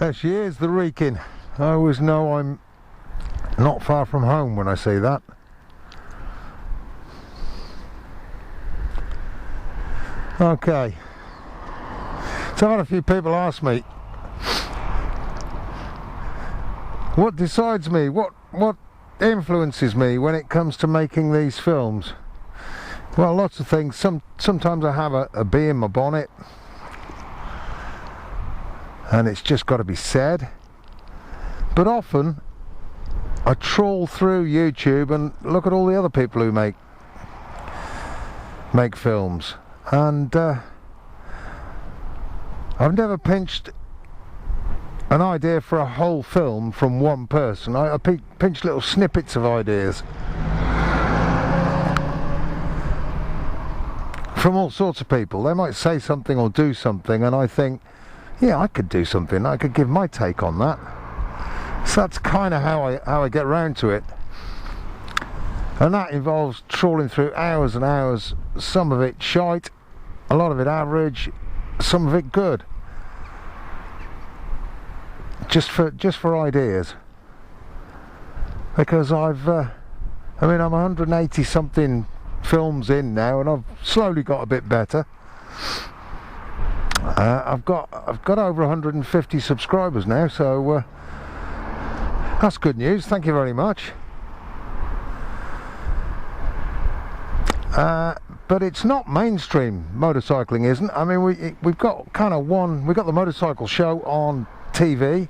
There she is, the Wrekin. I always know I'm not far from home when I say that. Okay. So I've had a few people ask me, what decides me, what influences me when it comes to making these films? Well, lots of things. Sometimes I have a bee in my bonnet, and it's just got to be said. But often I trawl through YouTube and look at all the other people who make films, and I've never pinched an idea for a whole film from one person. I pinch little snippets of ideas from all sorts of people. They might say something or do something, and I think, yeah, I could do something. I could give my take on that. So that's kind of how I get round to it, and that involves trawling through hours and hours. Some of it shite, a lot of it average, some of it good. Just for ideas, because I mean, I'm 180 something films in now, and I've slowly got a bit better. I've got over 150 subscribers now, so that's good news. Thank you very much. But it's not mainstream. Motorcycling isn't. I mean, we've got kind of we've got the motorcycle show on TV.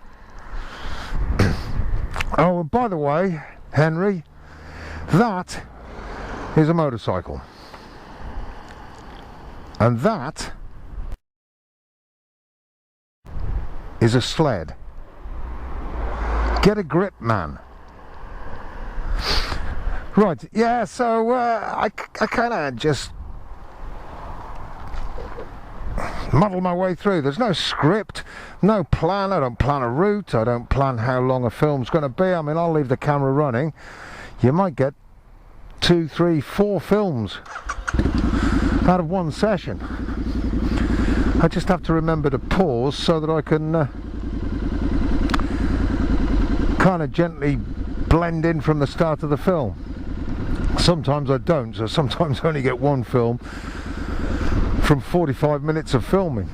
Oh, and by the way, Henry, that is a motorcycle, and that is a sled. Get a grip, man. Right, yeah, so I kind of just muddle my way through. There's no script, no plan. I don't plan a route. I don't plan how long a film's going to be. I mean, I'll leave the camera running. You might get 2, 3, 4 films out of one session. I just have to remember to pause so that I can kind of gently blend in from the start of the film. Sometimes I don't, so sometimes I only get one film from 45 minutes of filming.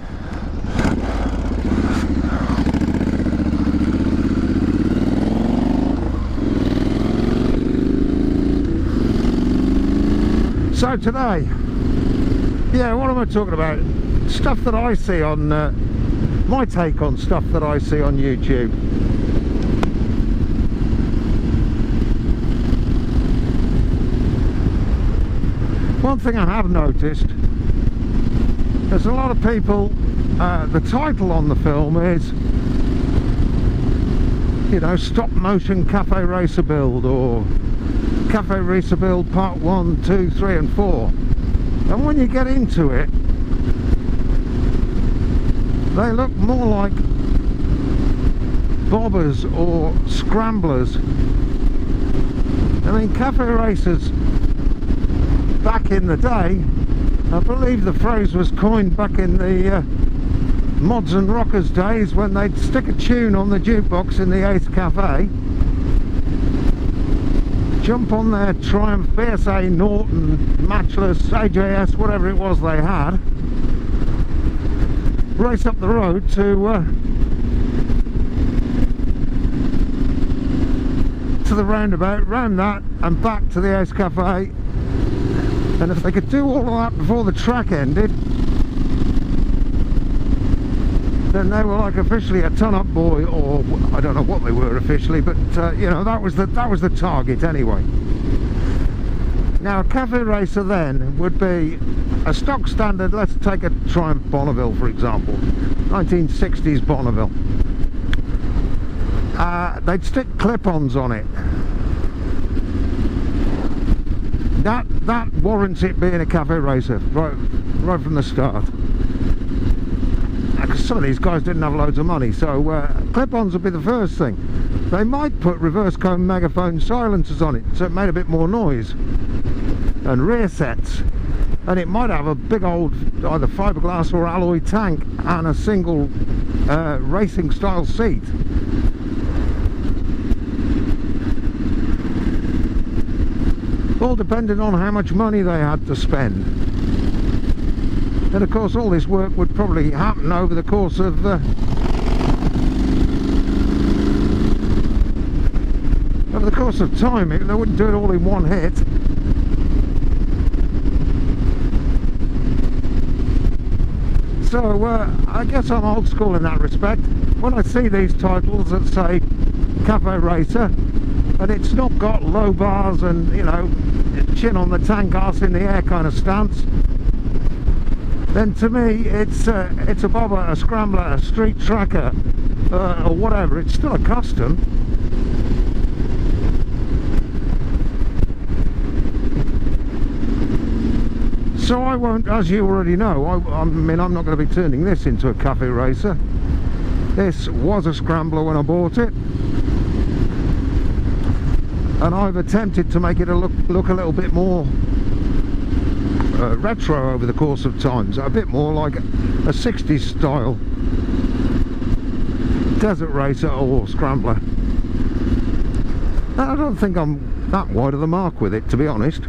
So today, yeah, what am I talking about? Stuff that I see on, my take on stuff that I see on YouTube. One thing I have noticed, there's a lot of people, the title on the film is, you know, Stop Motion Cafe Racer Build, or Cafe Racer Build Part 1, 2, 3 and 4. And when you get into it, they look more like bobbers or scramblers. I mean, cafe racers back in the day, I believe the phrase was coined back in the Mods and Rockers days, when they'd stick a tune on the jukebox in the Ace Cafe, jump on their Triumph, BSA, Norton, Matchless, AJS, whatever it was they had, race up the road to the roundabout, round that and back to the Ace Cafe. And if they could do all of that before the track ended, then they were like officially a ton-up boy, or I don't know what they were officially, but you know, that was the target anyway. Now, a cafe racer then would be a stock standard. Let's take a Triumph Bonneville, for example, 1960s Bonneville. They'd stick clip-ons on it. That warrants it being a cafe racer right from the start. Because some of these guys didn't have loads of money, so clip-ons would be the first thing. They might put reverse cone megaphone silencers on it, so it made a bit more noise, and rear sets, and it might have a big old either fiberglass or alloy tank and a single racing style seat. All depending on how much money they had to spend. And of course all this work would probably happen over the course of time. They wouldn't do it all in one hit. So I guess I'm old school in that respect. When I see these titles that say Cafe Racer and it's not got low bars and, you know, chin on the tank, arse in the air kind of stance, then to me it's a bobber, a scrambler, a street tracker, or whatever. It's still a custom. So I won't, as you already know, I mean, I'm not going to be turning this into a Cafe Racer. This was a scrambler when I bought it, and I've attempted to make it look a little bit more retro over the course of times, a bit more like a 60s style desert racer or scrambler. And I don't think I'm that wide of the mark with it, to be honest.